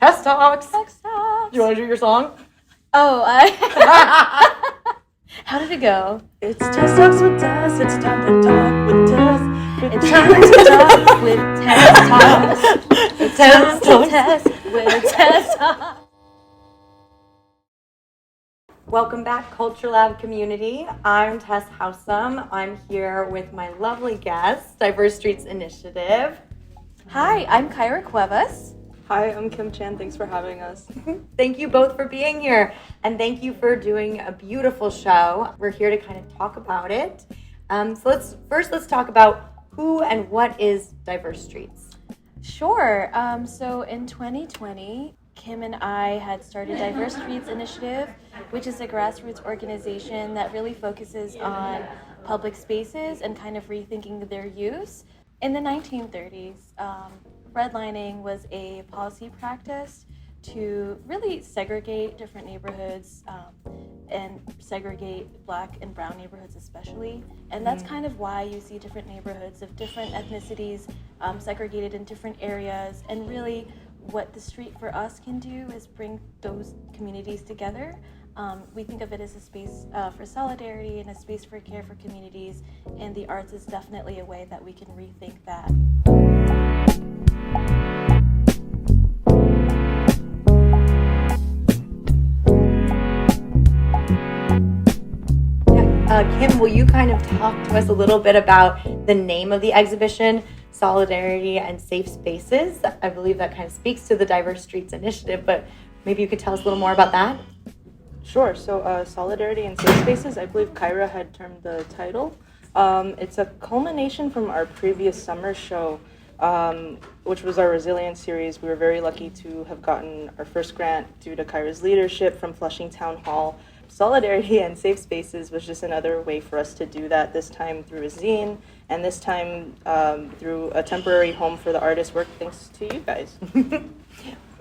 Tess Talks. Tess Talks. Do you want to do your song? Oh, how did it go? It's Tess Talks with Tess. It's time to talk with Tess. It's time to talk with Tess Talks. It's time to Tess with Tess Talks. Welcome back, Culture Lab community. I'm Tess Howsam. I'm here with my lovely guest, Diverse Streets Initiative. Hi, I'm Kyra Cuevas. Hi, I'm Kim Chan. Thanks for having us. Thank you both for being here, and thank you for doing a beautiful show. We're here to kind of talk about it. So let's talk about who and what is Diverse Streets. Sure. So in 2020, Kim and I had started Diverse Streets Initiative, which is a grassroots organization that really focuses on public spaces and kind of rethinking their use. In the 1930s, redlining was a policy practice to really segregate different neighborhoods and segregate Black and brown neighborhoods especially. And that's kind of why you see different neighborhoods of different ethnicities segregated in different areas. And really what the street for us can do is bring those communities together. We think of it as a space for solidarity and a space for care for communities, and the arts is definitely a way that we can rethink that. Kim, will you kind of talk to us a little bit about the name of the exhibition, Solidarity and Safe Spaces? I believe that kind of speaks to the Diverse Streets Initiative, but maybe you could tell us a little more about that? Sure. So Solidarity and Safe Spaces, I believe Kyra had termed the title. It's a culmination from our previous summer show, which was our Resilience series. We were very lucky to have gotten our first grant due to Kyra's leadership from Flushing Town Hall. Solidarity and Safe Spaces was just another way for us to do that, this time through a zine, and this time through a temporary home for the artist's work, thanks to you guys.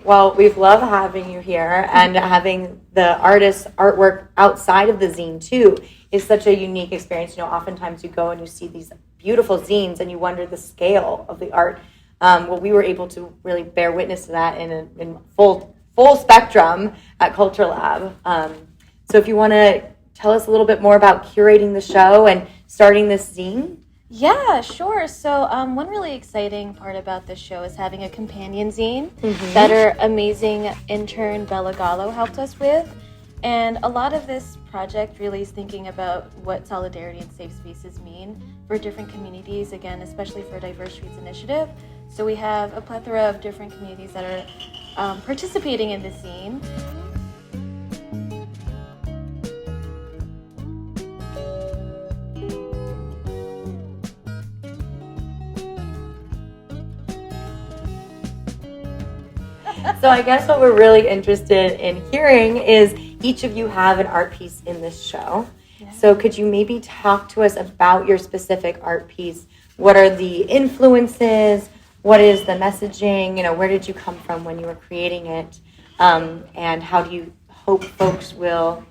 Well, we've loved having you here, and having the artist's artwork outside of the zine, too, is such a unique experience. You know, oftentimes you go and you see these beautiful zines, and you wonder the scale of the art. Well, we were able to really bear witness to that in full spectrum at Culture Lab. So if you want to tell us a little bit more about curating the show and starting this zine. Yeah, sure. So one really exciting part about this show is having a companion zine that our amazing intern Bella Gallo helped us with. And a lot of this project really is thinking about what solidarity and safe spaces mean for different communities, again, especially for Diverse Streets Initiative. So we have a plethora of different communities that are participating in this zine. So I guess what we're really interested in hearing is each of you have an art piece in this show. Yeah. So could you maybe talk to us about your specific art piece? What are the influences? What is the messaging? You know, where did you come from when you were creating it? And how do you hope folks will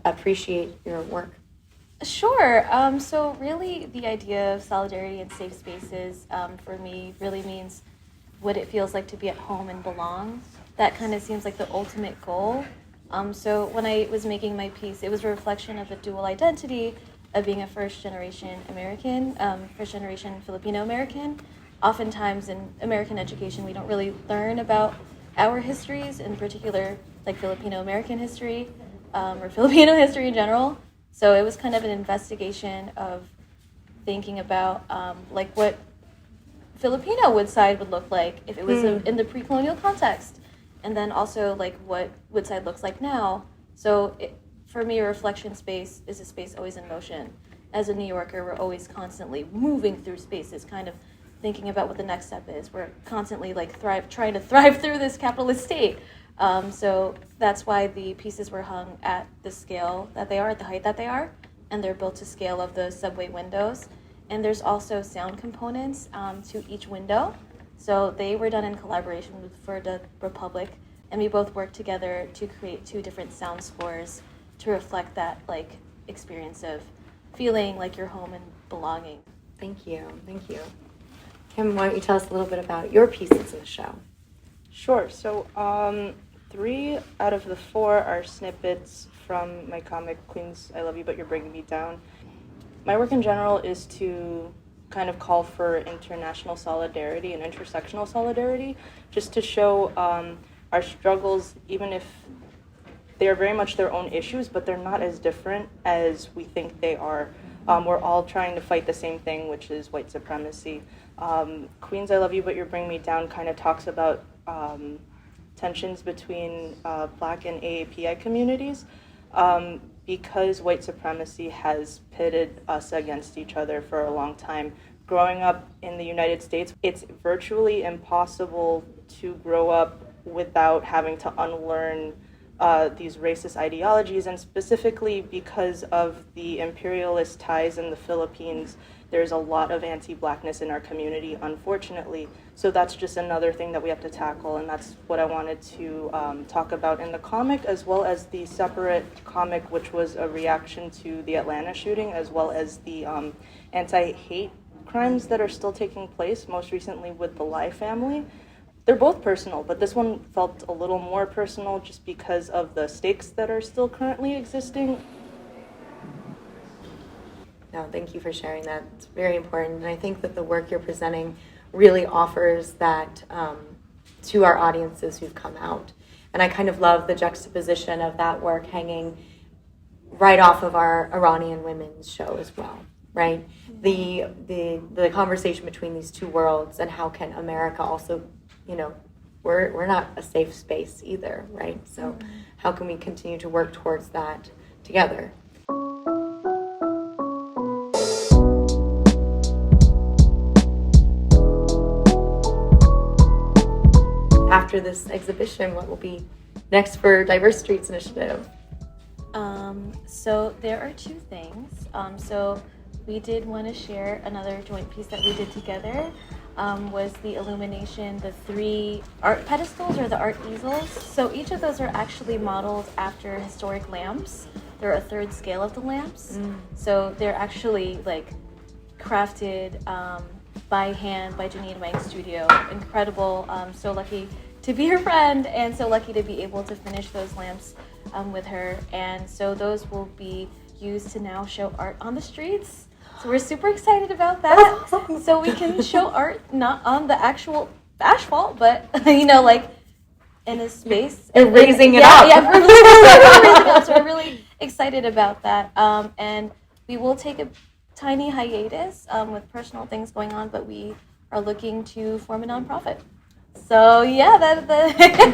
appreciate your work? Sure. So really the idea of solidarity and safe spaces for me really means what it feels like to be at home and belong. That kind of seems like the ultimate goal. So when I was making my piece, it was a reflection of the dual identity of being a first-generation American, first-generation Filipino-American. Oftentimes in American education, we don't really learn about our histories, in particular, like Filipino-American history, or Filipino history in general. So it was kind of an investigation of thinking about like what Filipino Woodside would look like if it was in the pre-colonial context, and then also like what Woodside looks like now. So for me, a reflection space is a space always in motion. As a New Yorker, we're always constantly moving through spaces, kind of thinking about what the next step is. We're constantly like trying to thrive through this capitalist state. So that's why the pieces were hung at the scale that they are, at the height that they are, and they're built to scale of the subway windows. And there's also sound components to each window. So they were done in collaboration with Ferdous Republic, and we both worked together to create 2 different sound scores to reflect that like experience of feeling like you're home and belonging. Thank you. Kim, why don't you tell us a little bit about your pieces in the show? Sure. So 3 out of the 4 are snippets from my comic Queens, I Love You But You're Bringing Me Down. My work in general is to kind of call for international solidarity and intersectional solidarity, just to show our struggles, even if they are very much their own issues, but they're not as different as we think they are. We're all trying to fight the same thing, which is white supremacy. Queens, I Love You But You're Bringing Me Down kind of talks about tensions between Black and AAPI communities, because white supremacy has pitted us against each other for a long time. Growing up in the United States, it's virtually impossible to grow up without having to unlearn these racist ideologies, and specifically because of the imperialist ties in the Philippines, there's a lot of anti-Blackness in our community, unfortunately. So that's just another thing that we have to tackle, and that's what I wanted to talk about in the comic, as well as the separate comic, which was a reaction to the Atlanta shooting, as well as the anti-hate crimes that are still taking place, most recently with the Lai family. They're both personal, but this one felt a little more personal just because of the stakes that are still currently existing. No, thank you for sharing that. It's very important. And I think that the work you're presenting really offers that to our audiences who've come out. And I kind of love the juxtaposition of that work hanging right off of our Iranian women's show as well, right? The conversation between these two worlds, and how can America also, we're not a safe space either, right? So how can we continue to work towards that together? After this exhibition, what will be next for Diverse Streets Initiative? So there are 2 things. So we did want to share another joint piece that we did together, was the illumination, the 3 art pedestals or the art easels. So each of those are actually modeled after historic lamps. They're a 3rd scale of the lamps. So they're actually crafted by hand by Janine Wang's studio. Incredible. So lucky to be her friend, and so lucky to be able to finish those lamps with her. And so those will be used to now show art on the streets. So we're super excited about that. So we can show art not on the actual asphalt, but in a space. You're raising it up. Yeah, we're raising it up. So we're really excited about that. And we will take a tiny hiatus with personal things going on, but we are looking to form a nonprofit. So yeah,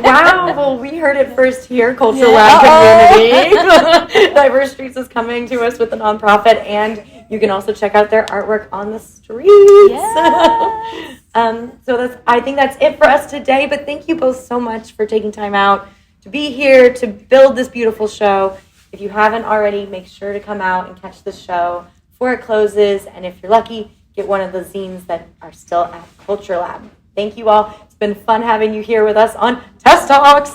Wow, well, we heard it first here, Culture Lab community. Diverse Streets is coming to us with a nonprofit, and you can also check out their artwork on the streets. Yes. So I think that's it for us today, but thank you both so much for taking time out to be here to build this beautiful show. If you haven't already, make sure to come out and catch the show before it closes, and if you're lucky, get one of the zines that are still at Culture Lab. Thank you all. It's been fun having you here with us on Tess Talks.